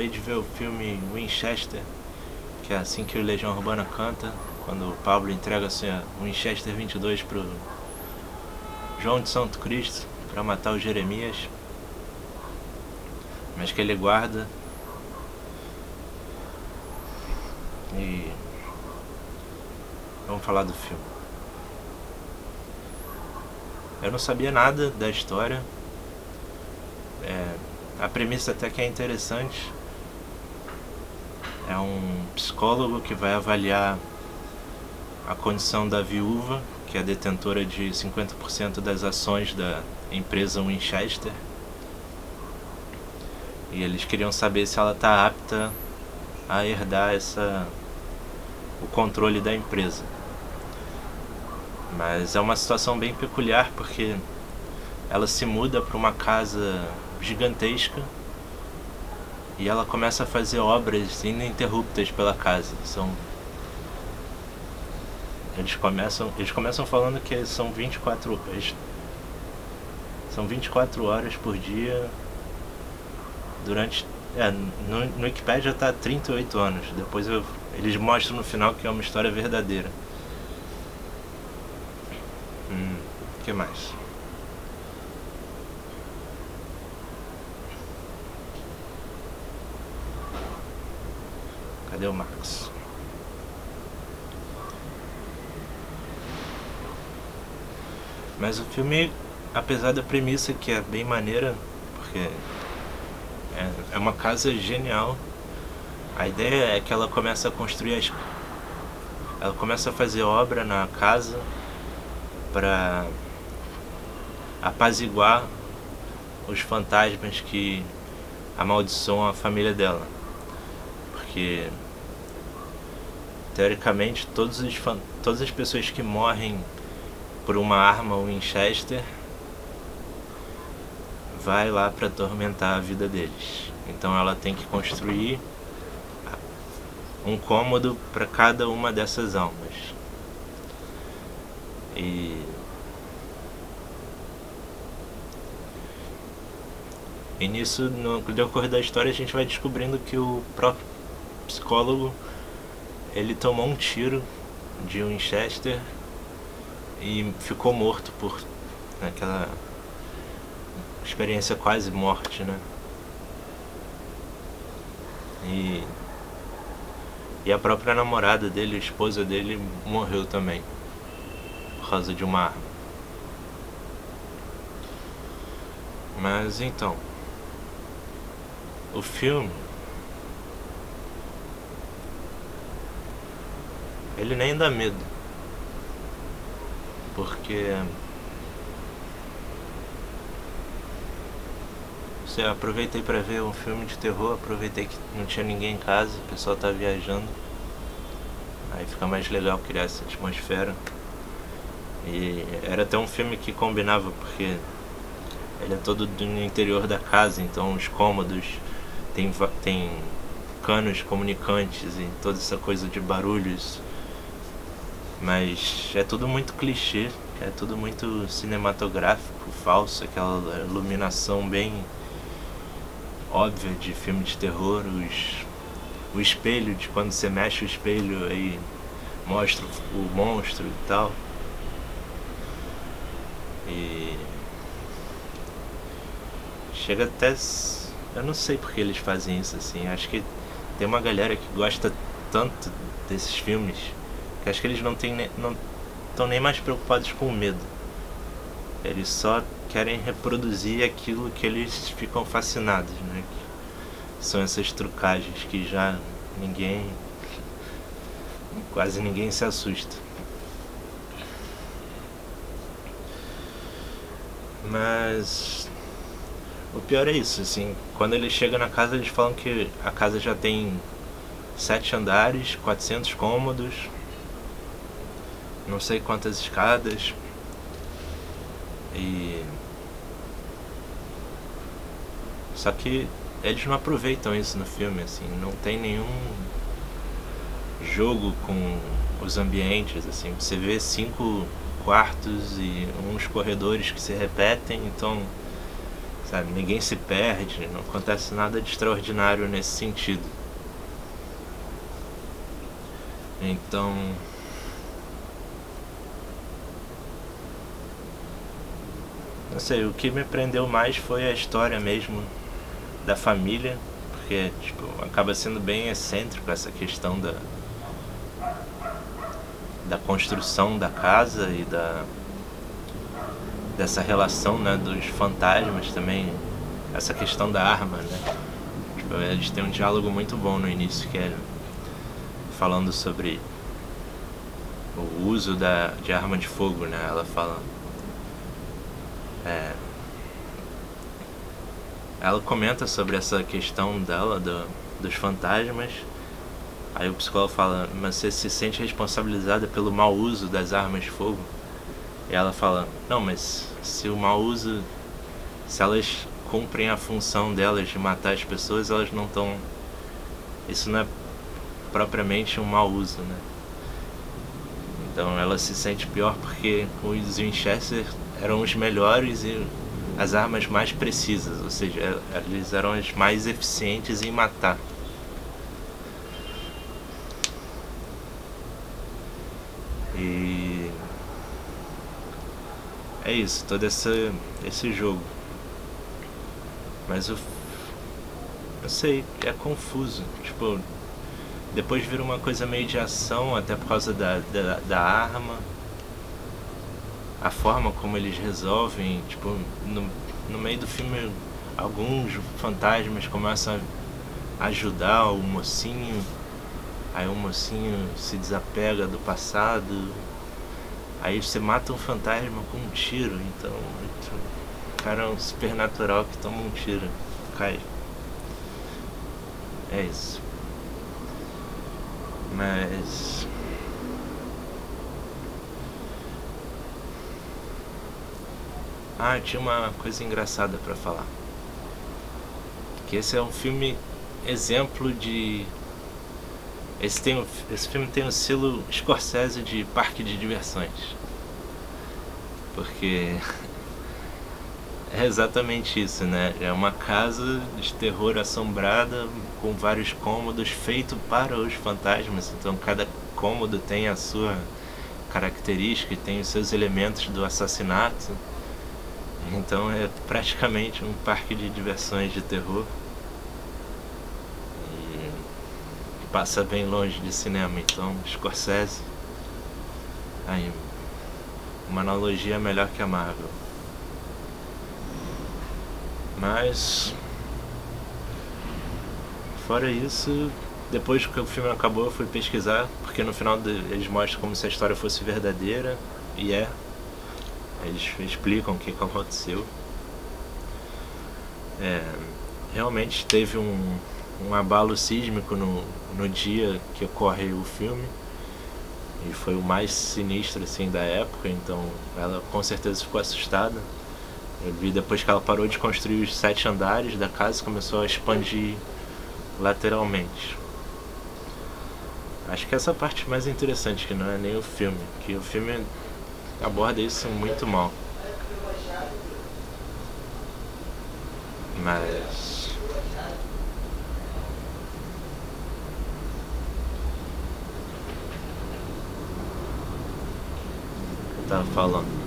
acabei de ver o filme Winchester, que é assim que o Legião Urbana canta, quando o Pablo entrega assim, a Winchester 22 pro João de Santo Cristo para matar o Jeremias, mas que ele guarda. E vamos falar do filme. Eu não sabia nada da história. A premissa até que é interessante. É um psicólogo que vai avaliar a condição da viúva, que é detentora de 50% das ações da empresa Winchester. E eles queriam saber se ela está apta a herdar o controle da empresa. Mas é uma situação bem peculiar, porque ela se muda para uma casa gigantesca e ela começa a fazer obras ininterruptas pela casa. Eles começam falando que são 24 horas por dia durante... no Wikipedia tá 38 anos. Depois eles mostram no final que é uma história verdadeira. O que mais? Cadê o Max? Mas o filme, apesar da premissa que é bem maneira, porque é uma casa genial, a ideia é que ela começa a construir ela começa a fazer obra na casa para apaziguar os fantasmas que amaldiçoam a família dela. Porque teoricamente todas as pessoas que morrem por uma arma Winchester vai lá para atormentar a vida deles. Então ela tem que construir um cômodo para cada uma dessas almas. E nisso, no decorrer da história, a gente vai descobrindo que o próprio psicólogo, ele tomou um tiro de Winchester e ficou morto por aquela experiência quase morte, né? E a própria namorada dele, a esposa dele, morreu também por causa de uma arma. Mas então, o filme, ele nem dá medo, porque eu aproveitei para ver um filme de terror, aproveitei que não tinha ninguém em casa, o pessoal tá viajando, aí fica mais legal criar essa atmosfera. E era até um filme que combinava, porque ele é todo no interior da casa, então os cômodos tem canos comunicantes e toda essa coisa de barulhos, mas é tudo muito clichê, é tudo muito cinematográfico, falso, aquela iluminação bem óbvia de filme de terror, o espelho, de quando você mexe o espelho aí mostra o monstro e tal. E chega até... eu não sei porque eles fazem isso assim. Acho que tem uma galera que gosta tanto desses filmes que acho que eles não estão nem mais preocupados com o medo. Eles só querem reproduzir aquilo que eles ficam fascinados, né? Que são essas trucagens que já quase ninguém se assusta. Mas o pior é isso, assim, quando ele chega na casa, eles falam que a casa já tem 7 andares, 400 cômodos, não sei quantas escadas, e só que eles não aproveitam isso no filme, assim, não tem nenhum jogo com os ambientes, assim, você vê 5 quartos e uns corredores que se repetem, então sabe? Ninguém se perde, não acontece nada de extraordinário nesse sentido. Então, não sei, o que me prendeu mais foi a história mesmo da família, porque tipo, acaba sendo bem excêntrico essa questão da construção da casa e dessa relação, né, dos fantasmas também, essa questão da arma, né? Tipo, eles têm um diálogo muito bom no início, que é falando sobre o uso de arma de fogo, né? Ela fala... ela comenta sobre essa questão dela, dos fantasmas. Aí o psicólogo fala, mas você se sente responsabilizada pelo mau uso das armas de fogo? E ela fala, não, mas se o mau uso, se elas cumprem a função delas de matar as pessoas, elas não estão... Isso não é propriamente um mau uso, né? Então ela se sente pior porque os Winchester eram os melhores e as armas mais precisas, ou seja, eles eram as mais eficientes em matar. E é isso, todo esse jogo. Mas eu sei, é confuso. Tipo, depois vira uma coisa meio de ação, até por causa da arma. A forma como eles resolvem, tipo, no meio do filme, alguns fantasmas começam a ajudar o mocinho. Aí o mocinho se desapega do passado. Aí você mata um fantasma com um tiro. Então, o cara é um supernatural que toma um tiro, cai. É isso. Mas... tinha uma coisa engraçada pra falar. Que esse é um filme exemplo de... Esse filme tem o selo Scorsese de parque de diversões. Porque é exatamente isso, né? É uma casa de terror assombrada com vários cômodos feito para os fantasmas. Então cada cômodo tem a sua característica e tem os seus elementos do assassinato. Então é praticamente um parque de diversões de terror. E passa bem longe de cinema, então Scorsese. Aí, uma analogia melhor que a Marvel. Mas fora isso, depois que o filme acabou eu fui pesquisar, porque no final eles mostram como se a história fosse verdadeira, e eles explicam o que aconteceu. Realmente teve um abalo sísmico no dia que ocorre o filme, e foi o mais sinistro assim da época, então ela com certeza ficou assustada. Eu vi depois que ela parou de construir os 7 andares da casa, começou a expandir lateralmente. Acho que essa é a parte mais interessante, que não é nem o filme, que o filme aborda isso muito mal. Mas eu tava falando.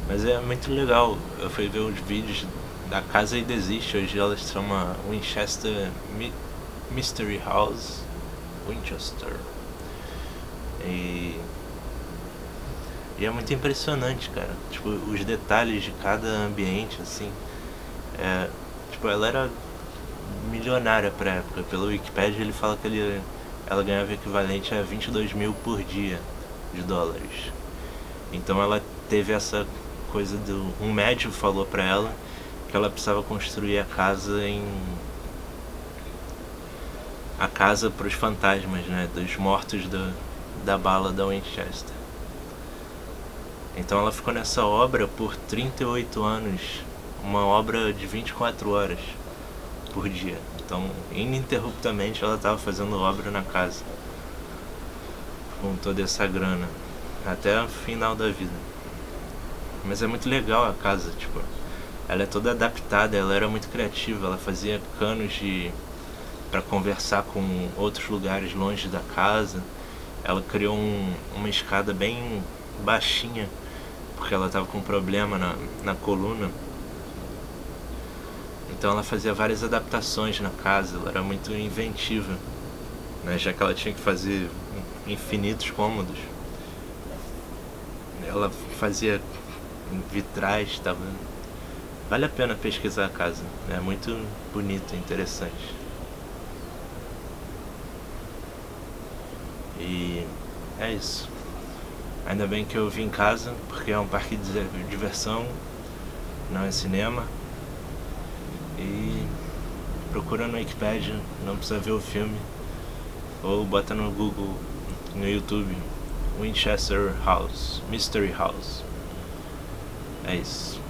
Mas é muito legal. Eu fui ver os vídeos da casa ainda existe. Hoje ela se chama Winchester Mystery House Winchester. E é muito impressionante, cara. Tipo, os detalhes de cada ambiente, assim. Tipo, ela era milionária pra época. Pelo Wikipedia ele fala que ela ganhava equivalente a 22 mil por dia de dólares. Então ela teve essa coisa um médico falou pra ela que ela precisava construir a casa pros fantasmas, né, dos mortos da bala da Winchester. Então ela ficou nessa obra por 38 anos, uma obra de 24 horas por dia. Então ininterruptamente ela estava fazendo obra na casa com toda essa grana. até o final da vida. Mas é muito legal a casa, tipo, ela é toda adaptada, ela era muito criativa, ela fazia canos para conversar com outros lugares longe da casa. Ela criou uma escada bem baixinha, porque ela estava com um problema na coluna. Então ela fazia várias adaptações na casa, ela era muito inventiva, né? Já que ela tinha que fazer infinitos cômodos. Ela fazia vitrais, tava... Vale a pena pesquisar a casa, é muito bonito e interessante. E é isso. Ainda bem que eu vim em casa, porque é um parque de diversão, não é cinema. E procura no Wikipedia, não precisa ver o filme. Ou bota no Google, no YouTube, Winchester House, Mystery House. É isso.